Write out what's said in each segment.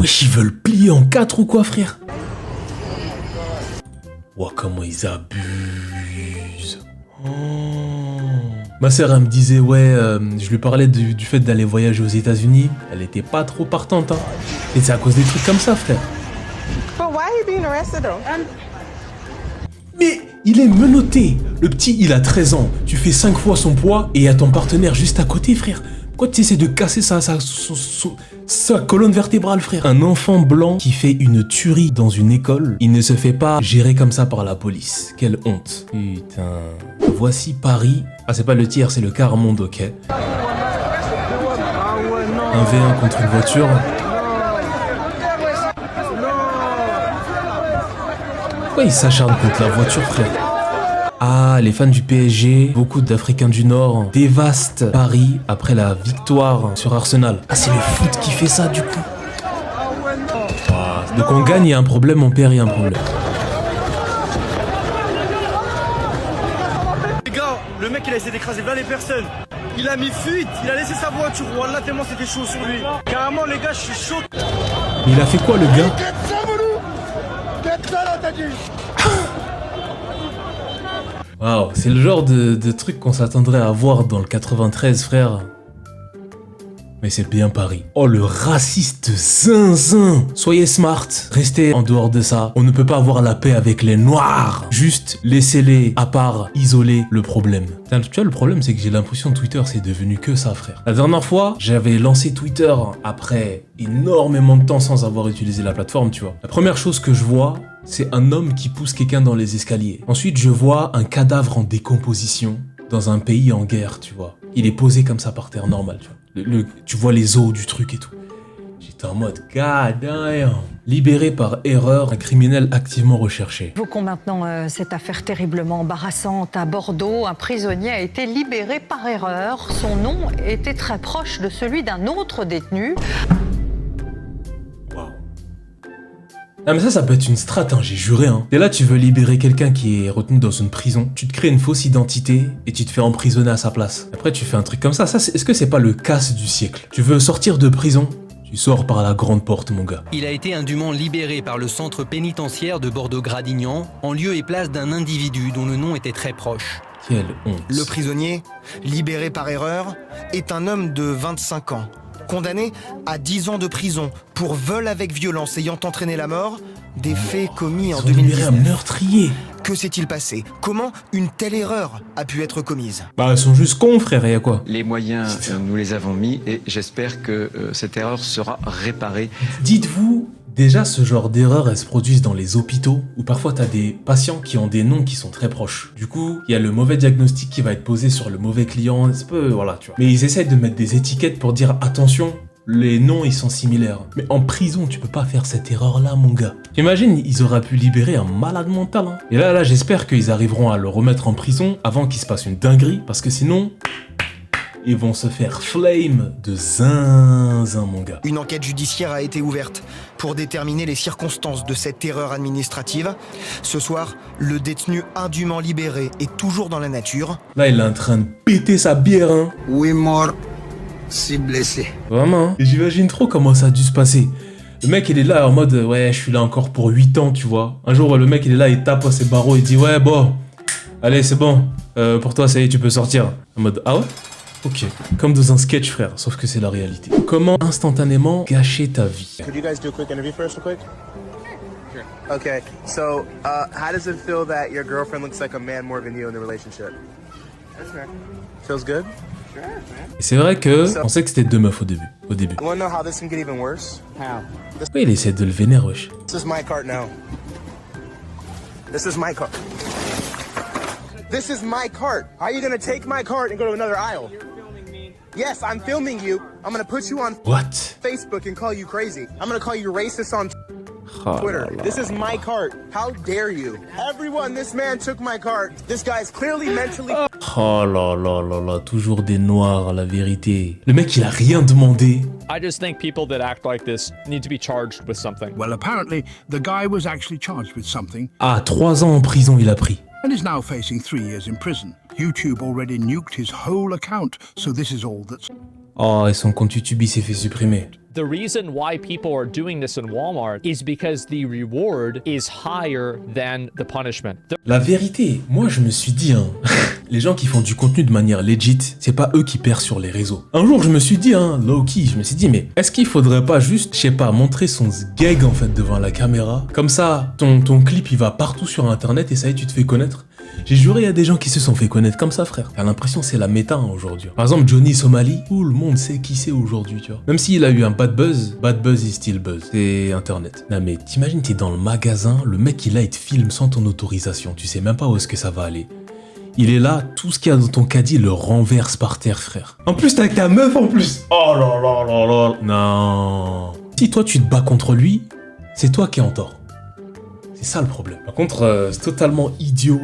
Wesh, ils veulent plier en 4 ou quoi, frère? Ouah, comment ils abusent. Oh. Ma sœur, elle me disait, ouais, je lui parlais du fait d'aller voyager aux États-Unis. Elle était pas trop partante, hein. Et c'est à cause des trucs comme ça, frère. But why are you being arrested though? Mais il est menotté. Le petit, il a 13 ans. Tu fais 5 fois son poids et il y a ton partenaire juste à côté, frère. Pourquoi tu essaies de casser sa colonne vertébrale, frère? Un enfant blanc qui fait une tuerie dans une école, il ne se fait pas gérer comme ça par la police. Quelle honte. Putain. Voici Paris. Ah, c'est pas le tiers, c'est le quart monde, ok. Un V1 contre une voiture. Pourquoi il s'acharne contre la voiture, frère? Ah, les fans du PSG, beaucoup d'Africains du Nord, dévastent Paris après la victoire sur Arsenal. Ah, c'est le foot qui fait ça, du coup. Ah, donc on gagne, il y a un problème, on perd, il y a un problème. Les gars, le mec il a essayé d'écraser là les personnes. Il a mis fuite, il a laissé sa voiture. Wallah, tellement c'était chaud sur lui. Carrément, les gars, je suis chaud. Mais il a fait quoi, le gars? Waouh, c'est le genre de truc qu'on s'attendrait à voir dans le 93, frère. Mais c'est bien Paris. Oh, le raciste zinzin. Soyez smart, restez en dehors de ça. On ne peut pas avoir la paix avec les noirs. Juste laissez-les à part, isoler le problème. Tu vois, le problème, c'est que j'ai l'impression que Twitter, c'est devenu que ça, frère. La dernière fois, j'avais lancé Twitter après énormément de temps sans avoir utilisé la plateforme, tu vois. La première chose que je vois, c'est un homme qui pousse quelqu'un dans les escaliers. Ensuite, je vois un cadavre en décomposition dans un pays en guerre, tu vois. Il est posé comme ça par terre, normal, tu vois. Tu vois les os du truc et tout. J'étais en mode, god damn. Libéré par erreur, un criminel activement recherché. Évoquons maintenant cette affaire terriblement embarrassante. À Bordeaux, un prisonnier a été libéré par erreur. Son nom était très proche de celui d'un autre détenu. Ah mais ça peut être une strat, hein, j'ai juré. Hein. Et là, tu veux libérer quelqu'un qui est retenu dans une prison, tu te crées une fausse identité et tu te fais emprisonner à sa place. Après, tu fais un truc comme ça. Est-ce que c'est pas le casse du siècle? Tu veux sortir de prison? Tu sors par la grande porte, mon gars. Il a été indûment libéré par le centre pénitentiaire de Bordeaux-Gradignan, en lieu et place d'un individu dont le nom était très proche. Quelle honte. Le prisonnier, libéré par erreur, est un homme de 25 ans. Condamné à 10 ans de prison pour vol avec violence ayant entraîné la mort, des faits commis en 2019. Un meurtrier. Que s'est-il passé? Comment une telle erreur a pu être commise? Bah, ils sont juste cons, frère, et y'a quoi? Les moyens, nous les avons mis et j'espère que cette erreur sera réparée. Dites-vous, déjà, ce genre d'erreurs, elles se produisent dans les hôpitaux où parfois t'as des patients qui ont des noms qui sont très proches. Du coup, il y a le mauvais diagnostic qui va être posé sur le mauvais client. C'est peu, voilà, tu vois. Mais ils essayent de mettre des étiquettes pour dire attention, les noms ils sont similaires. Mais en prison, tu peux pas faire cette erreur-là, mon gars. T'imagines, ils auraient pu libérer un malade mental. Hein. Et là, j'espère qu'ils arriveront à le remettre en prison avant qu'il se passe une dinguerie, parce que sinon, ils vont se faire flame de zinzin, mon gars. Une enquête judiciaire a été ouverte pour déterminer les circonstances de cette erreur administrative. Ce soir, le détenu indûment libéré est toujours dans la nature. Là, il est en train de péter sa bière, hein. 8 morts, 6 blessés. Vraiment, hein. Et j'imagine trop comment ça a dû se passer. Le mec, il est là en mode, ouais, je suis là encore pour 8 ans, tu vois. Un jour, le mec, il est là, il tape à ses barreaux, il dit, ouais, bon, allez, c'est bon. Pour toi, ça y est, tu peux sortir. En mode, ah ouais? Ok, comme dans un sketch, frère, sauf que c'est la réalité. Comment instantanément gâcher ta vie? Could you guys do a quick interview first, real quick? Sure. Okay, so how does it feel that your girlfriend looks like a man more than you in the relationship? That's fair. Feels good? Sure, man. Et c'est vrai que on sait que c'était deux meufs au début. You wanna know how this can get even worse? How? Pourquoi il essaie de le vénérer, wesh? This is my cart now. This is my cart. This is my cart. How are you gonna take my cart and go to another aisle? Yes, I'm filming you. I'm gonna put you on Facebook and call you crazy. I'm gonna call you racist on Twitter. This is my cart. How dare you? Everyone, this man took my cart. This guy's clearly mentally... Oh là là là là, toujours des noirs, la vérité. Le mec, il a rien demandé. I just think people that act like this need to be charged with something. Well, apparently, the guy was actually charged with something. Ah, 3 ans en prison, il a pris. And is now facing 3 years in prison. YouTube already nuked his whole account, so this is all that's... Oh, et son compte YouTube, il s'est fait supprimer. The reason why people are doing this in Walmart is because the reward is higher than the punishment. La vérité, moi je me suis dit, hein, les gens qui font du contenu de manière legit, c'est pas eux qui perdent sur les réseaux. Un jour je me suis dit, hein, low-key, je me suis dit, mais est-ce qu'il faudrait pas juste, je sais pas, montrer son gag en fait devant la caméra? Comme ça, ton clip il va partout sur internet et ça y est, tu te fais connaître. J'ai juré, il y a des gens qui se sont fait connaître comme ça, frère. T'as l'impression que c'est la méta hein, aujourd'hui. Par exemple, Johnny Somali, tout le monde sait qui c'est aujourd'hui, tu vois. Même s'il a eu un bad buzz is still buzz. C'est internet. Non mais t'imagines, t'es dans le magasin, le mec il te filme sans ton autorisation. Tu sais même pas où est-ce que ça va aller. Il est là, tout ce qu'il y a dans ton caddie le renverse par terre, frère. En plus, t'es avec ta meuf en plus. Oh là là là là. Non. Si toi tu te bats contre lui, c'est toi qui es en tort. C'est ça le problème. Par contre, c'est totalement idiot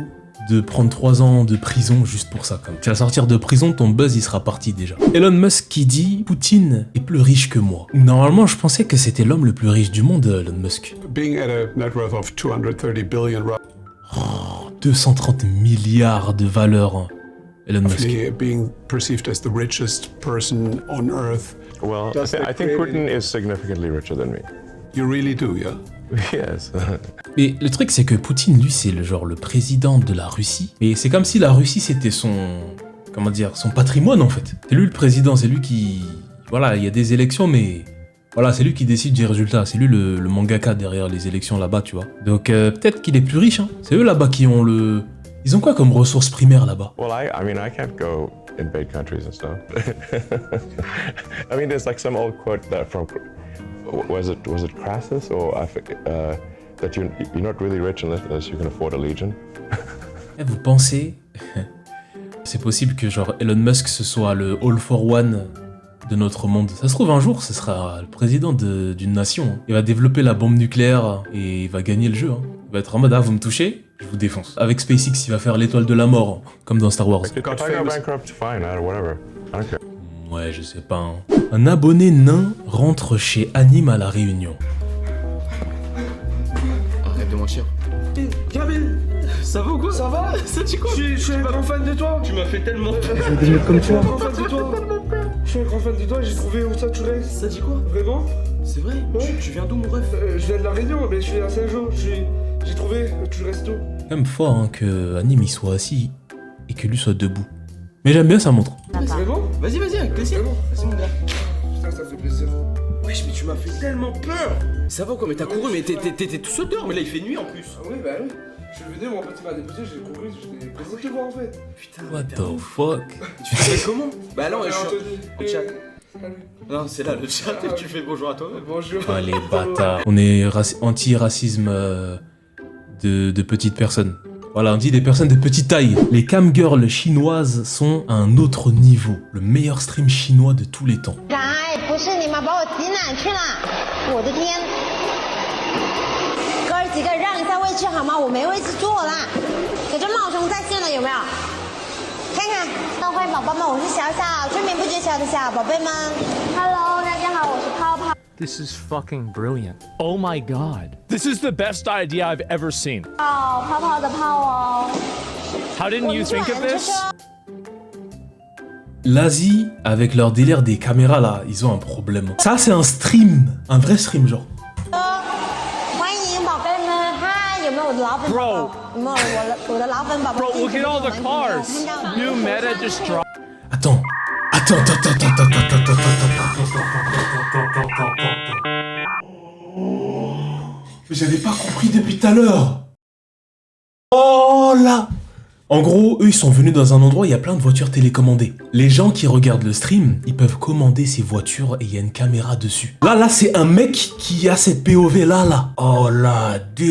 de prendre 3 ans de prison juste pour ça. Comme tu vas sortir de prison, ton buzz il sera parti déjà. Elon Musk qui dit Poutine est plus riche que moi. Normalement, je pensais que c'était l'homme le plus riche du monde, Elon Musk. Being at a net worth of 230 billion. 230 milliards de valeur, hein, Elon Musk. Being perceived as the richest person on Earth. Well, I think Putin is significantly richer than me. You really do, yeah? Yes. Mais le truc c'est que Poutine, lui, c'est le président de la Russie. Mais c'est comme si la Russie c'était son... Comment dire? Son patrimoine en fait. C'est lui le président, c'est lui qui... Voilà, il y a des élections mais... Voilà, c'est lui qui décide des résultats. C'est lui le mangaka derrière les élections là-bas, tu vois. Donc peut-être qu'il est plus riche, hein. C'est eux là-bas qui ont le... Ils ont quoi comme ressources primaires là-bas? Well, I mean, I can't go invade countries and stuff. I mean, there's like some old quote that from... Was it Crassus or that you're not really rich unless you can afford a legion? Vous pensez c'est possible que genre Elon Musk ce soit le all for one de notre monde? Ça se trouve un jour ce sera le président d'une nation. Hein. Il va développer la bombe nucléaire et il va gagner le jeu. Hein. Il va être en mode ah vous me touchez, je vous défonce. Avec SpaceX il va faire l'étoile de la mort hein, comme dans Star Wars. If I go bankrupt, fine, whatever. I don't care. Ouais, je sais pas. Hein. Un abonné nain rentre chez Anime à La Réunion. Arrête de mentir. Gabriel, ça va ou quoi? Ça va? Ça dit quoi? Je suis un grand fan de toi. Tu m'as fait tellement peur. Je vais devenir comme toi. Je suis un grand fan de toi, j'ai trouvé où ça tu restes. Ça dit quoi? Vraiment? C'est vrai? Ouais. Tu viens d'où mon ref? Je viens de La Réunion, mais je suis à Saint-Jean. J'ai trouvé, tu restes où? C'est quand même fort hein, que Anime il soit assis et que lui soit debout. Mais j'aime bien sa montre. C'est vraiment? Vas-y, avec plaisir. Vas-y mon gars. Putain, ça fait plaisir. Wesh, mais tu m'as fait tellement peur. Ça va quoi? Mais t'as couru, mais t'étais tout seul dehors, mais là il fait nuit en plus. Ah oui, bah oui. Je suis venu, mon pote m'a déposé, j'ai couru, j'étais pressé de te voir en fait. Putain, what the fuck? Tu fais comment? Bah là, je suis en chat. Salut. Non, c'est là le chat et tu fais bonjour à toi. Bonjour. Ah les bâtards. On est anti-racisme de petites personnes. Voilà, on dit des personnes de petite taille. Les camgirls chinoises sont à un autre niveau. Le meilleur stream chinois de tous les temps. This is fucking brilliant. Oh my god. This is the best idea I've ever seen. How didn't you think of this? L'Asie, avec leur délire des caméras là, ils ont un problème. Ça c'est un stream, un vrai stream genre. Bro, look at all the cars. New meta just dropped. Attends. Mais j'avais pas compris depuis tout à l'heure. Oh là. En gros, eux ils sont venus dans un endroit où il y a plein de voitures télécommandées. Les gens qui regardent le stream, ils peuvent commander ces voitures et il y a une caméra dessus. Là c'est un mec qui a cette POV là. Oh la dé.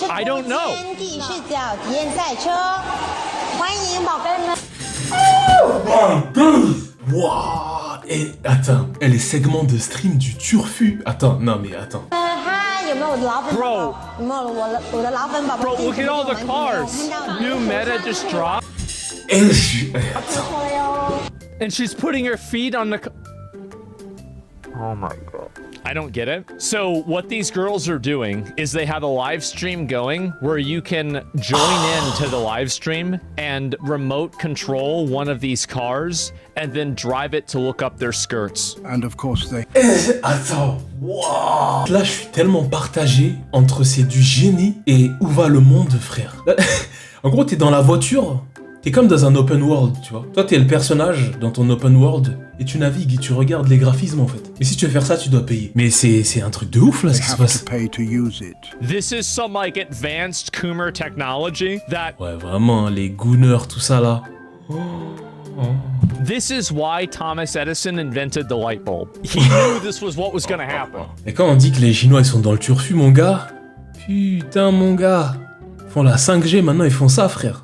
I don't know. Wow. Et attends, elle est segment de stream du turfu. Attends, non mais attends. Bro, look at all the cars. New meta just dropped. And she's putting her feet on the... Oh my god. I don't get it. So what these girls are doing is they have a live stream going where you can join into the live stream and remote control one of these cars and then drive it to look up their skirts. And of course they... Attends, wow. Là, je suis tellement partagé entre c'est du génie et où va le monde, frère. En gros, t'es dans la voiture, t'es comme dans un open world, tu vois. Toi, t'es le personnage dans ton open world et tu navigues et tu regardes les graphismes, en fait. Mais si tu veux faire ça, tu dois payer. Mais c'est un truc de ouf, là, ce qui se passe. This is some, like, advanced Coomer technology that... Ouais, vraiment, les gooners, tout ça, là. This is why Thomas Edison invented the light bulb. He knew this was what was gonna happen. Et quand on dit que les Chinois, ils sont dans le turfu, mon gars... Putain, mon gars... Ils font la 5G, maintenant, ils font ça, frère.